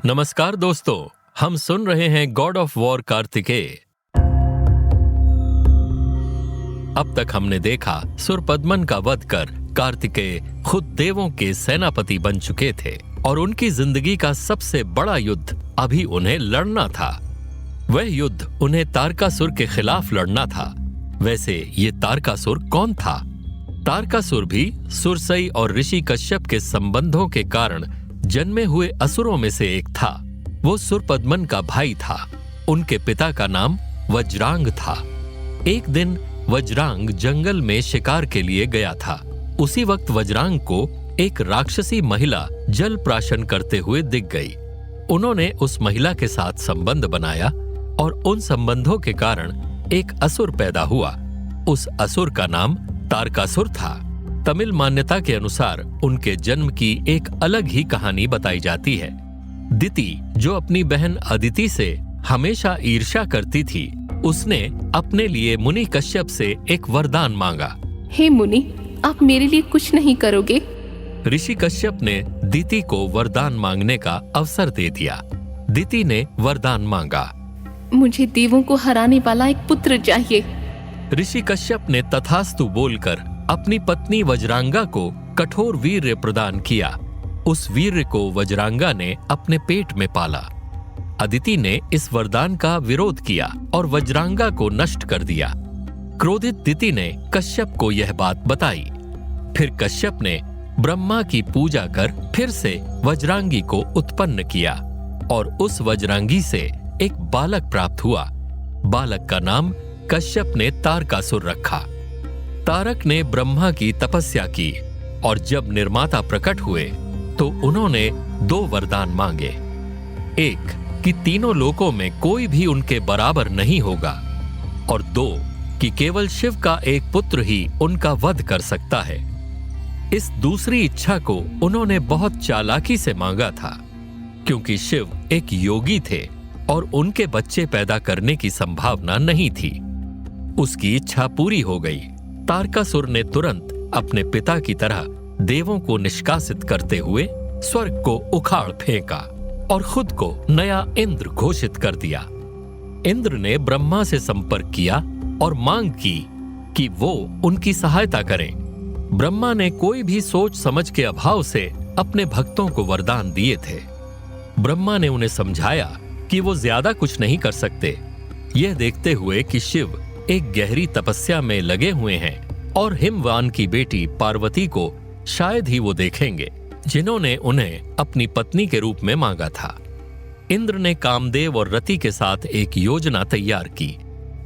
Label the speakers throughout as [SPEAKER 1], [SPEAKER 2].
[SPEAKER 1] नमस्कार दोस्तों, हम सुन रहे हैं गॉड ऑफ वॉर कार्तिकेय। अब तक हमने देखा सुरपद्मन का वध कर कार्तिकेय खुद देवों के सेनापति बन चुके थे और उनकी जिंदगी का सबसे बड़ा युद्ध अभी उन्हें लड़ना था। वह युद्ध उन्हें तारकासुर के खिलाफ लड़ना था। वैसे ये तारकासुर कौन था? तारकासुर भी सुरसई और ऋषि कश्यप के संबंधों के कारण जन्मे हुए असुरों में से एक था। वो सुरपद्मन का भाई था। उनके पिता का नाम वज्रांग था। एक दिन वज्रांग जंगल में शिकार के लिए गया था। उसी वक्त वज्रांग को एक राक्षसी महिला जल प्राशन करते हुए दिख गई। उन्होंने उस महिला के साथ संबंध बनाया और उन संबंधों के कारण एक असुर पैदा हुआ। उस असुर का नाम तारकासुर था। तमिल मान्यता के अनुसार उनके जन्म की एक अलग ही कहानी बताई जाती है। दिति, जो अपनी बहन अदिति से हमेशा ईर्ष्या करती थी, उसने अपने लिए मुनि कश्यप से एक वरदान मांगा।
[SPEAKER 2] हे मुनि, आप मेरे लिए कुछ नहीं करोगे?
[SPEAKER 1] ऋषि कश्यप ने दिति को वरदान मांगने का अवसर दे दिया। दिति ने वरदान मांगा,
[SPEAKER 2] मुझे देवों को हराने वाला एक पुत्र चाहिए।
[SPEAKER 1] ऋषि कश्यप ने तथास्तु बोलकर अपनी पत्नी वज्रांगा को कठोर वीर्य प्रदान किया। उस वीर्य को वज्रांगा ने अपने पेट में पाला। अदिति ने इस वरदान का विरोध किया और वज्रांगा को नष्ट कर दिया। क्रोधित दिति ने कश्यप को यह बात बताई। फिर कश्यप ने ब्रह्मा की पूजा कर फिर से वज्रांगी को उत्पन्न किया और उस वज्रांगी से एक बालक प्राप्त हुआ। बालक का नाम कश्यप ने तारकासुर रखा। तारक ने ब्रह्मा की तपस्या की और जब निर्माता प्रकट हुए तो उन्होंने 2 वरदान मांगे। एक, कि तीनों लोकों में कोई भी उनके बराबर नहीं होगा, और 2, कि केवल शिव का एक पुत्र ही उनका वध कर सकता है। इस दूसरी इच्छा को उन्होंने बहुत चालाकी से मांगा था, क्योंकि शिव एक योगी थे और उनके बच्चे पैदा करने की संभावना नहीं थी। उसकी इच्छा पूरी हो गई। तारकासुर ने तुरंत अपने पिता की तरह देवों को निष्कासित करते हुए स्वर्ग को उखाड़ फेंका और खुद को नया इंद्र घोषित कर दिया। इंद्र ने ब्रह्मा से संपर्क किया और मांग की कि वो उनकी सहायता करें। ब्रह्मा ने कोई भी सोच समझ के अभाव से अपने भक्तों को वरदान दिए थे। ब्रह्मा ने उन्हें समझाया कि वो ज्यादा कुछ नहीं कर सकते, यह देखते हुए कि शिव एक गहरी तपस्या में लगे हुए हैं और हिमवान की बेटी पार्वती को शायद ही वो देखेंगे, जिन्होंने उन्हें अपनी पत्नी के रूप में मांगा था। इंद्र ने कामदेव और रति के साथ एक योजना तैयार की,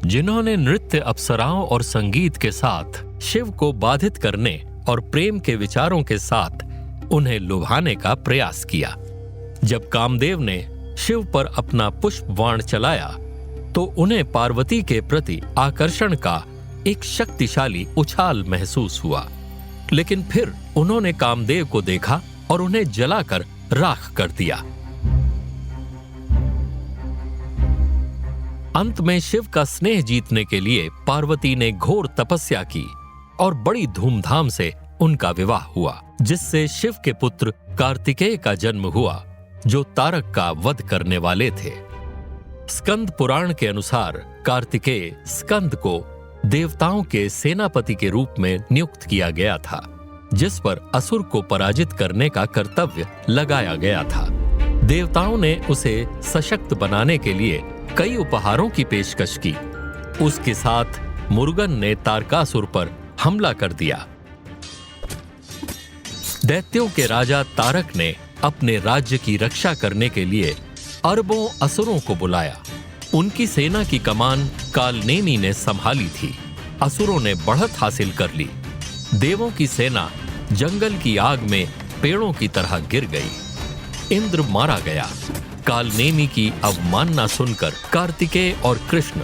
[SPEAKER 1] जिन्होंने नृत्य, अप्सराओं और संगीत के साथ शिव को बाधित करने और प्रेम के विचारों के साथ उन्हें लुभाने का प्रयास किया। जब कामदेव ने शिव पर अपना पुष्प बाण चलाया तो उन्हें पार्वती के प्रति आकर्षण का एक शक्तिशाली उछाल महसूस हुआ, लेकिन फिर उन्होंने कामदेव को देखा और उन्हें जलाकर राख कर दिया। अंत में शिव का स्नेह जीतने के लिए पार्वती ने घोर तपस्या की और बड़ी धूमधाम से उनका विवाह हुआ, जिससे शिव के पुत्र कार्तिकेय का जन्म हुआ, जो तारक का वध करने वाले थे। स्कंद पुराण के अनुसार कार्तिकेय स्कंद को देवताओं के सेनापति के रूप में नियुक्त किया गया था, जिस पर असुर को पराजित करने का कर्तव्य लगाया गया था। देवताओं ने उसे सशक्त बनाने के लिए कई उपहारों की पेशकश की। उसके साथ मुरुगन ने तारकासुर पर हमला कर दिया। दैत्यों के राजा तारक ने अपने राज्य की रक्षा करने के लिए अरबों असुरों को बुलाया। उनकी सेना की कमान कालनेमी ने संभाली थी। असुरों ने बढ़त हासिल कर ली। देवों की सेना जंगल की आग में पेड़ों की तरह गिर गई। इंद्र मारा गया। कालनेमी की अवमानना सुनकर कार्तिकेय और कृष्ण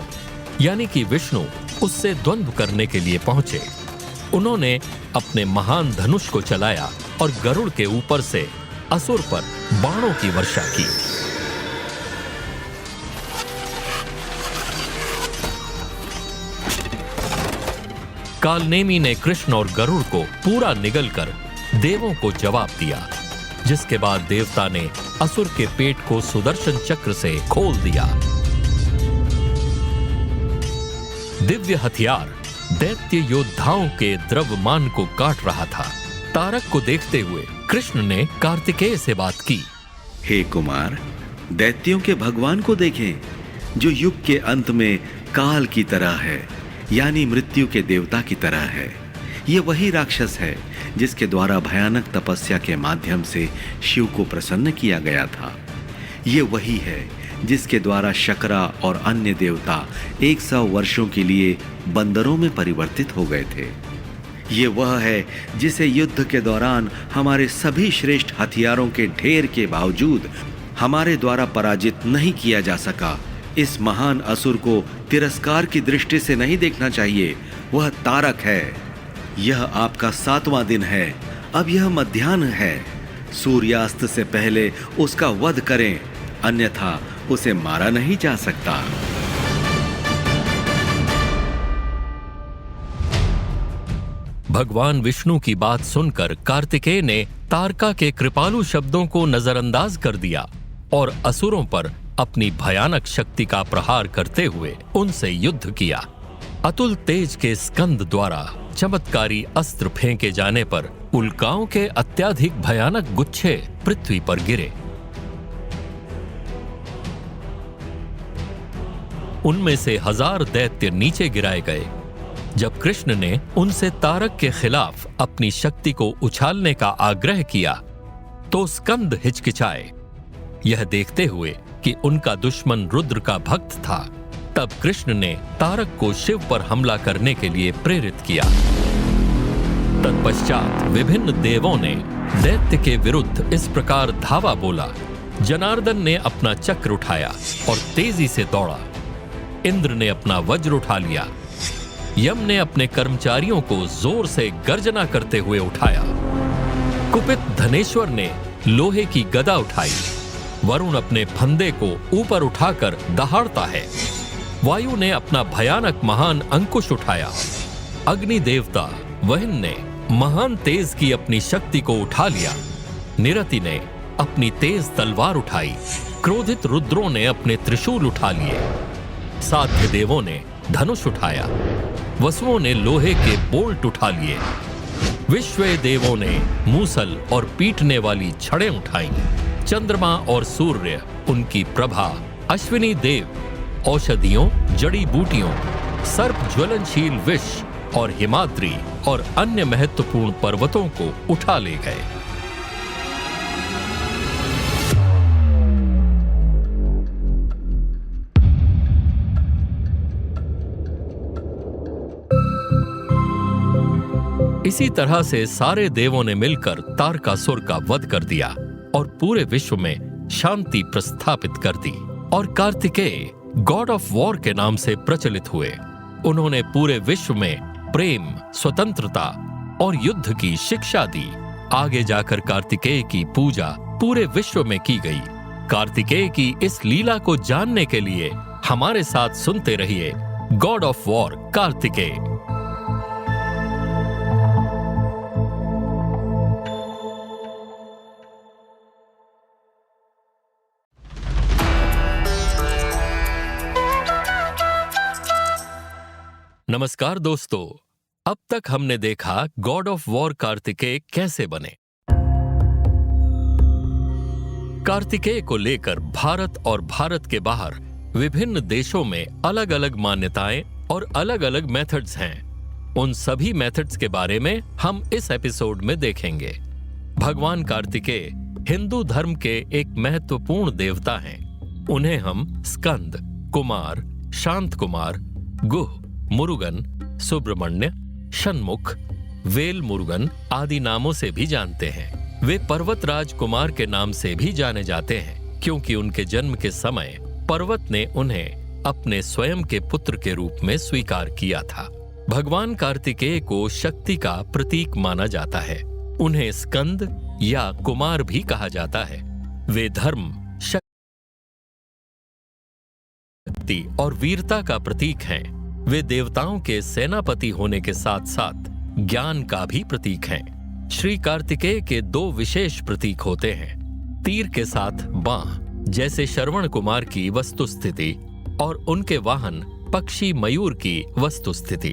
[SPEAKER 1] यानी कि विष्णु उससे द्वंद्व करने के लिए पहुंचे। उन्होंने अपने महान धनुष को चलाया और गरुड़ के ऊपर से असुर पर बाणों की वर्षा की। कालनेमी ने कृष्ण और गरुड़ को पूरा निगलकर देवों को जवाब दिया। जिसके बाद देवता ने असुर के पेट को सुदर्शन चक्र से खोल दिया। दिव्य हथियार दैत्य योद्धाओं के द्रव्यमान को काट रहा था। तारक को देखते हुए कृष्ण ने कार्तिकेय से बात की।
[SPEAKER 3] हे कुमार, दैत्यों के भगवान को देखें, जो युग के अंत में काल की तरह है, यानी मृत्यु के देवता की तरह है। ये वही राक्षस है जिसके द्वारा भयानक तपस्या के माध्यम से शिव को प्रसन्न किया गया था। ये वही है जिसके द्वारा शकरा और अन्य देवता 100 वर्षों के लिए बंदरों में परिवर्तित हो गए थे। ये वह है जिसे युद्ध के दौरान हमारे सभी श्रेष्ठ हथियारों के ढेर के बावजूद हमारे द्वारा पराजित नहीं किया जा सका। इस महान असुर को तिरस्कार की दृष्टि से नहीं देखना चाहिए। वह तारक है। यह आपका 7वां दिन है। अब यह मध्याह्न है। सूर्यास्त से पहले उसका वध करें, अन्यथा उसे मारा नहीं जा सकता।
[SPEAKER 1] भगवान विष्णु की बात सुनकर कार्तिकेय ने तारका के कृपालु शब्दों को नजरअंदाज कर दिया और असुरों पर अपनी भयानक शक्ति का प्रहार करते हुए उनसे युद्ध किया। अतुल तेज के स्कंद द्वारा चमत्कारी अस्त्र फेंके जाने पर उल्काओं के अत्यधिक भयानक गुच्छे पृथ्वी पर गिरे। उनमें से 1000 दैत्य नीचे गिराए गए। जब कृष्ण ने उनसे तारक के खिलाफ अपनी शक्ति को उछालने का आग्रह किया तो स्कंद हिचकिचाए, यह देखते हुए कि उनका दुश्मन रुद्र का भक्त था। तब कृष्ण ने तारक को शिव पर हमला करने के लिए प्रेरित किया। तत्पश्चात विभिन्न देवों ने दैत्य के विरुद्ध इस प्रकार धावा बोला। जनार्दन ने अपना चक्र उठाया और तेजी से दौड़ा। इंद्र ने अपना वज्र उठा लिया। यम ने अपने कर्मचारियों को जोर से गर्जना करते हुए उठाया। कुपित धनेश्वर ने लोहे की गदा उठाई। वरुण अपने फंदे को ऊपर उठाकर दहाड़ता है। वायु ने अपना भयानक महान अंकुश उठाया। अग्नि देवता वहिन ने महान तेज की अपनी शक्ति को उठा लिया। निरति ने अपनी तेज तलवार उठाई। क्रोधित रुद्रों ने अपने त्रिशूल उठा लिए। साध्य देवों ने धनुष उठाया। वसुओं ने लोहे के बोल्ट उठा लिए। विश्व देवों ने मूसल और पीटने वाली छड़ें उठाई। चंद्रमा और सूर्य, उनकी प्रभा, अश्विनी देव औषधियों, जड़ी बूटियों, सर्प ज्वलनशील विष और हिमाद्री और अन्य महत्वपूर्ण पर्वतों को उठा ले गए। इसी तरह से सारे देवों ने मिलकर तारकासुर का वध कर दिया और पूरे विश्व में शांति प्रस्थापित कर दी और कार्तिकेय गॉड ऑफ वॉर के नाम से प्रचलित हुए। उन्होंने पूरे विश्व में प्रेम, स्वतंत्रता और युद्ध की शिक्षा दी। आगे जाकर कार्तिकेय की पूजा पूरे विश्व में की गई। कार्तिकेय की इस लीला को जानने के लिए हमारे साथ सुनते रहिए गॉड ऑफ वॉर कार्तिकेय। नमस्कार दोस्तों, अब तक हमने देखा गॉड ऑफ वॉर कार्तिकेय कैसे बने। कार्तिकेय को लेकर भारत और भारत के बाहर विभिन्न देशों में अलग अलग मान्यताएं और अलग अलग मेथड्स हैं। उन सभी मेथड्स के बारे में हम इस एपिसोड में देखेंगे। भगवान कार्तिकेय हिंदू धर्म के एक महत्वपूर्ण देवता हैं। उन्हें हम स्कंद, कुमार, शांत कुमार, गुह, मुरुगन, सुब्रमण्य, षणमुख, वेल मुरुगन आदि नामों से भी जानते हैं। वे पर्वतराज कुमार के नाम से भी जाने जाते हैं क्योंकि उनके जन्म के समय पर्वत ने उन्हें अपने स्वयं के पुत्र के रूप में स्वीकार किया था। भगवान कार्तिकेय को शक्ति का प्रतीक माना जाता है। उन्हें स्कंद या कुमार भी कहा जाता है। वे धर्म, शक्ति और वीरता का प्रतीक हैं। वे देवताओं के सेनापति होने के साथ साथ ज्ञान का भी प्रतीक हैं। श्री कार्तिकेय के दो विशेष प्रतीक होते हैं, तीर के साथ बाण, जैसे श्रवण कुमार की वस्तुस्थिति, और उनके वाहन पक्षी मयूर की वस्तुस्थिति।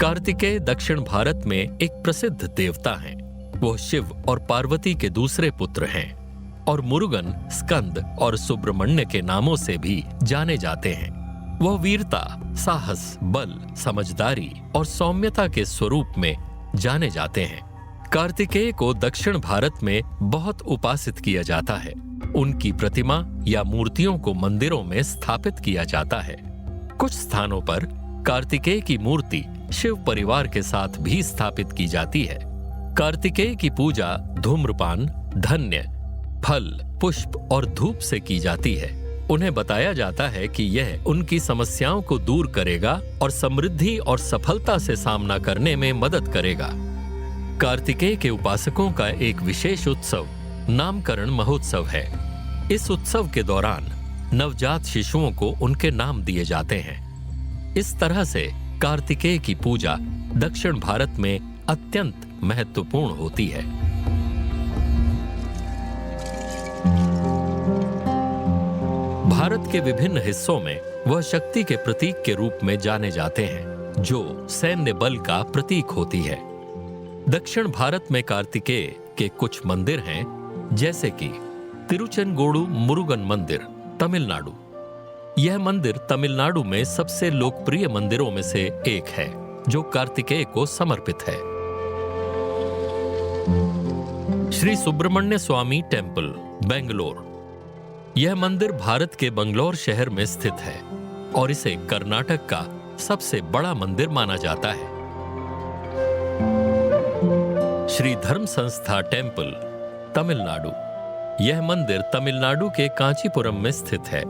[SPEAKER 1] कार्तिकेय दक्षिण भारत में एक प्रसिद्ध देवता हैं। वो शिव और पार्वती के दूसरे पुत्र हैं और मुरुगन, स्कंद और सुब्रमण्य के नामों से भी जाने जाते हैं। वह वीरता, साहस, बल, समझदारी और सौम्यता के स्वरूप में जाने जाते हैं। कार्तिकेय को दक्षिण भारत में बहुत उपासित किया जाता है। उनकी प्रतिमा या मूर्तियों को मंदिरों में स्थापित किया जाता है। कुछ स्थानों पर कार्तिकेय की मूर्ति शिव परिवार के साथ भी स्थापित की जाती है। कार्तिकेय की पूजा धूम्रपान, धन्य, फल, पुष्प और धूप से की जाती है। उन्हें बताया जाता है कि यह उनकी समस्याओं को दूर करेगा और समृद्धि और सफलता से सामना करने में मदद करेगा। कार्तिकेय के उपासकों का एक विशेष उत्सव नामकरण महोत्सव है। इस उत्सव के दौरान नवजात शिशुओं को उनके नाम दिए जाते हैं। इस तरह से कार्तिकेय की पूजा दक्षिण भारत में अत्यंत महत्वपूर्ण होती है। भारत के विभिन्न हिस्सों में वह शक्ति के प्रतीक के रूप में जाने जाते हैं, जो सैन्य बल का प्रतीक होती है। दक्षिण भारत में कार्तिकेय के कुछ मंदिर हैं, जैसे कि तिरुचेंगोडु मुरुगन मंदिर, तमिलनाडु। यह मंदिर तमिलनाडु में सबसे लोकप्रिय मंदिरों में से एक है, जो कार्तिकेय को समर्पित है। श्री सुब्रमण्य स्वामी टेम्पल, बेंगलोर। यह मंदिर भारत के बंगलौर शहर में स्थित है और इसे कर्नाटक का सबसे बड़ा मंदिर माना जाता है। श्री धर्म संस्था टेम्पल, तमिलनाडु। यह मंदिर तमिलनाडु के कांचीपुरम में स्थित है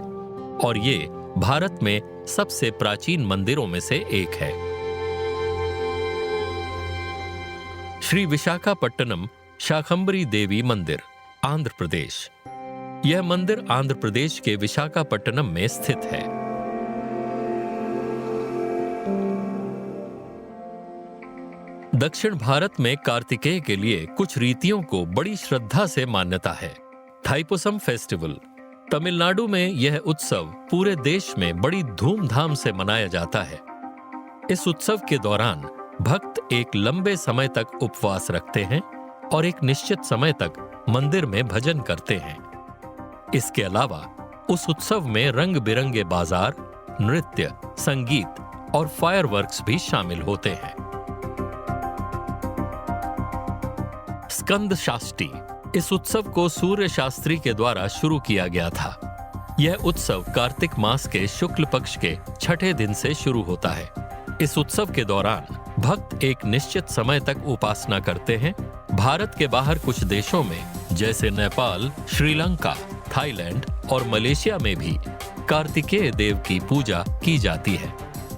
[SPEAKER 1] और ये भारत में सबसे प्राचीन मंदिरों में से एक है। श्री विशाखापट्टनम शाकंभरी देवी मंदिर, आंध्र प्रदेश। यह मंदिर आंध्र प्रदेश के विशाखापट्टनम में स्थित है। दक्षिण भारत में कार्तिकेय के लिए कुछ रीतियों को बड़ी श्रद्धा से मान्यता है। थाइपुसम फेस्टिवल। तमिलनाडु में यह उत्सव पूरे देश में बड़ी धूमधाम से मनाया जाता है। इस उत्सव के दौरान भक्त एक लंबे समय तक उपवास रखते हैं और एक निश्चित समय तक मंदिर में भजन करते हैं। इसके अलावा उस उत्सव में रंग बिरंगे बाजार, नृत्य, संगीत और फायरवर्क्स भी शामिल होते हैं। स्कंद षष्ठी। इस उत्सव को सूर्य शास्त्री के द्वारा शुरू किया गया था। यह उत्सव कार्तिक मास के शुक्ल पक्ष के छठे दिन से शुरू होता है। इस उत्सव के दौरान भक्त एक निश्चित समय तक उपासना करते हैं। भारत के बाहर कुछ देशों में जैसे नेपाल, श्रीलंका, थाईलैंड और मलेशिया में भी कार्तिकेय देव की पूजा की जाती है।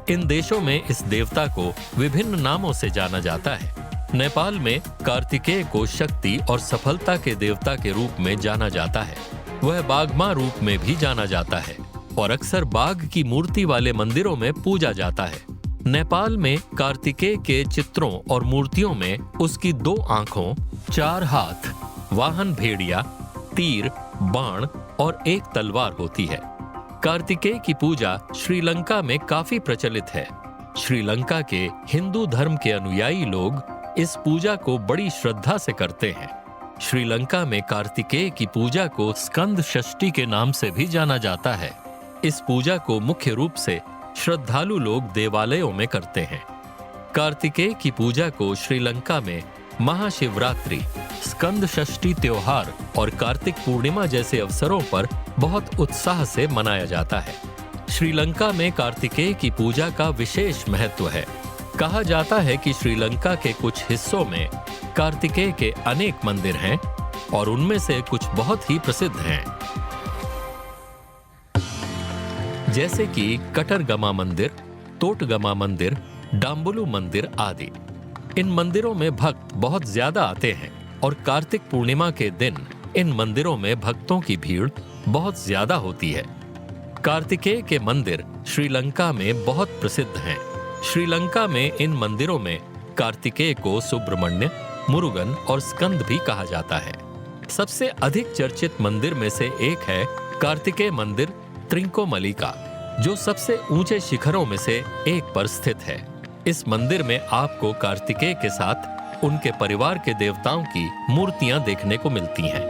[SPEAKER 1] इन देशों में इस देवता को विभिन्न नामों से जाना जाता है। नेपाल में कार्तिकेय को शक्ति और सफलता के देवता के रूप में जाना जाता है। वह बाघमा रूप में भी जाना जाता है और अक्सर बाघ की मूर्ति वाले मंदिरों में पूजा जाता है। नेपाल में कार्तिकेय के चित्रों और मूर्तियों में उसकी 2 आंखों, 4 हाथ, वाहन भेड़िया, तीर, बाण और एक तलवार होती है। कार्तिकेय की पूजा श्रीलंका में काफी प्रचलित है। श्रीलंका के हिंदू धर्म के अनुयायी लोग इस पूजा को बड़ी श्रद्धा से करते हैं। श्रीलंका में कार्तिकेय की पूजा को स्कंद षष्ठी के नाम से भी जाना जाता है। इस पूजा को मुख्य रूप से श्रद्धालु लोग देवालयों में करते हैं। कार्तिकेय की पूजा को श्रीलंका में महाशिवरात्रि, स्कंद षष्ठी त्योहार और कार्तिक पूर्णिमा जैसे अवसरों पर बहुत उत्साह से मनाया जाता है। श्रीलंका में कार्तिकेय की पूजा का विशेष महत्व है। कहा जाता है कि श्रीलंका के कुछ हिस्सों में कार्तिकेय के अनेक मंदिर हैं और उनमें से कुछ बहुत ही प्रसिद्ध हैं, जैसे कि कटरगमा मंदिर, तोटगमा मंदिर, डाम्बुलु मंदिर आदि। इन मंदिरों में भक्त बहुत ज्यादा आते हैं और कार्तिक पूर्णिमा के दिन इन मंदिरों में भक्तों की भीड़ बहुत ज्यादा होती है। कार्तिकेय के मंदिर श्रीलंका में बहुत प्रसिद्ध हैं। श्रीलंका में इन मंदिरों में कार्तिकेय को सुब्रमण्य, मुरुगन और स्कंद भी कहा जाता है। सबसे अधिक चर्चित मंदिर में से एक है कार्तिकेय मंदिर त्रिंकोमली का, जो सबसे ऊंचे शिखरों में से एक पर स्थित है। इस मंदिर में आपको कार्तिकेय के साथ उनके परिवार के देवताओं की मूर्तियां देखने को मिलती हैं।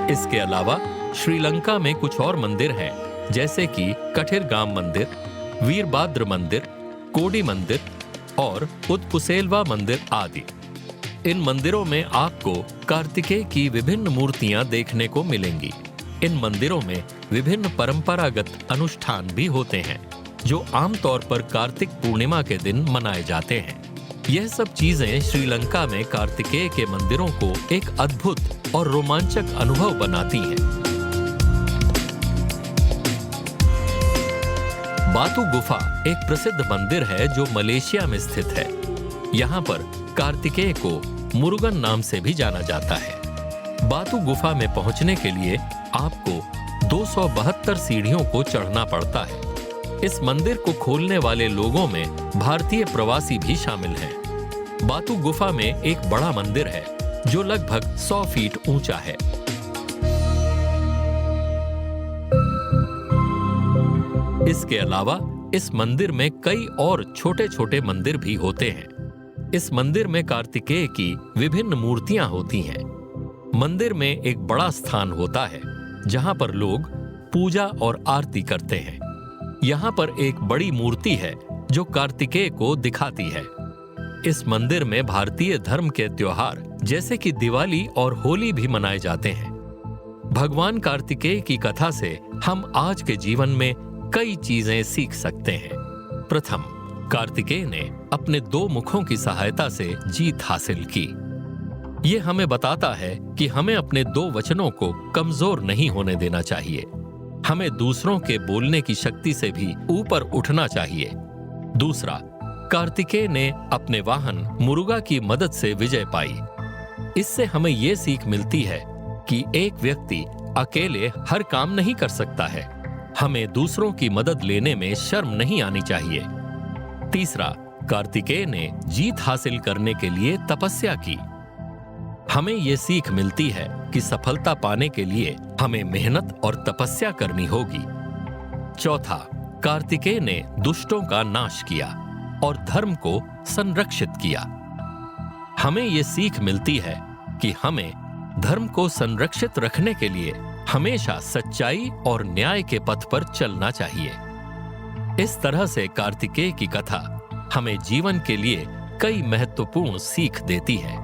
[SPEAKER 1] इसके अलावा श्रीलंका में कुछ और मंदिर हैं, जैसे कि कठिरगाम मंदिर, वीरभाद्र मंदिर, कोडी मंदिर और उत्पुसेलवा मंदिर आदि। इन मंदिरों में आपको कार्तिकेय की विभिन्न मूर्तियां देखने को मिलेंगी। इन मंदिरों में विभिन्न परंपरागत अनुष्ठान भी होते हैं, जो आमतौर पर कार्तिक पूर्णिमा के दिन मनाए जाते हैं। यह सब चीजें श्रीलंका में कार्तिकेय के मंदिरों को एक अद्भुत और रोमांचक अनुभव बनाती हैं। बातू गुफा एक प्रसिद्ध मंदिर है जो मलेशिया में स्थित है। यहाँ पर कार्तिकेय को मुरुगन नाम से भी जाना जाता है। बातू गुफा में पहुंचने के लिए आपको 272 सीढ़ियों को चढ़ना पड़ता है। इस मंदिर को खोलने वाले लोगों में भारतीय प्रवासी भी शामिल हैं। बातू गुफा में एक बड़ा मंदिर है जो लगभग 100 फीट ऊंचा है। इसके अलावा इस मंदिर में कई और छोटे छोटे मंदिर भी होते हैं। इस मंदिर में कार्तिकेय की विभिन्न मूर्तियां होती हैं। मंदिर में एक बड़ा स्थान होता है जहां पर लोग पूजा और आरती करते हैं। यहाँ पर एक बड़ी मूर्ति है जो कार्तिकेय को दिखाती है। इस मंदिर में भारतीय धर्म के त्योहार जैसे कि दिवाली और होली भी मनाए जाते हैं। भगवान कार्तिकेय की कथा से हम आज के जीवन में कई चीजें सीख सकते हैं। प्रथम, कार्तिकेय ने अपने 2 मुखों की सहायता से जीत हासिल की। ये हमें बताता है कि हमें अपने 2 वचनों को कमजोर नहीं होने देना चाहिए। हमें दूसरों के बोलने की शक्ति से भी ऊपर उठना चाहिए। दूसरा, कार्तिकेय ने अपने वाहन मुरुगा की मदद से विजय पाई। इससे हमें यह सीख मिलती है कि एक व्यक्ति अकेले हर काम नहीं कर सकता है। हमें दूसरों की मदद लेने में शर्म नहीं आनी चाहिए। तीसरा, कार्तिकेय ने जीत हासिल करने के लिए तपस्या की। हमें यह सीख मिलती है कि सफलता पाने के लिए हमें मेहनत और तपस्या करनी होगी। चौथा, कार्तिकेय ने दुष्टों का नाश किया और धर्म को संरक्षित किया। हमें यह सीख मिलती है कि हमें धर्म को संरक्षित रखने के लिए हमेशा सच्चाई और न्याय के पथ पर चलना चाहिए। इस तरह से कार्तिकेय की कथा हमें जीवन के लिए कई महत्वपूर्ण सीख देती है।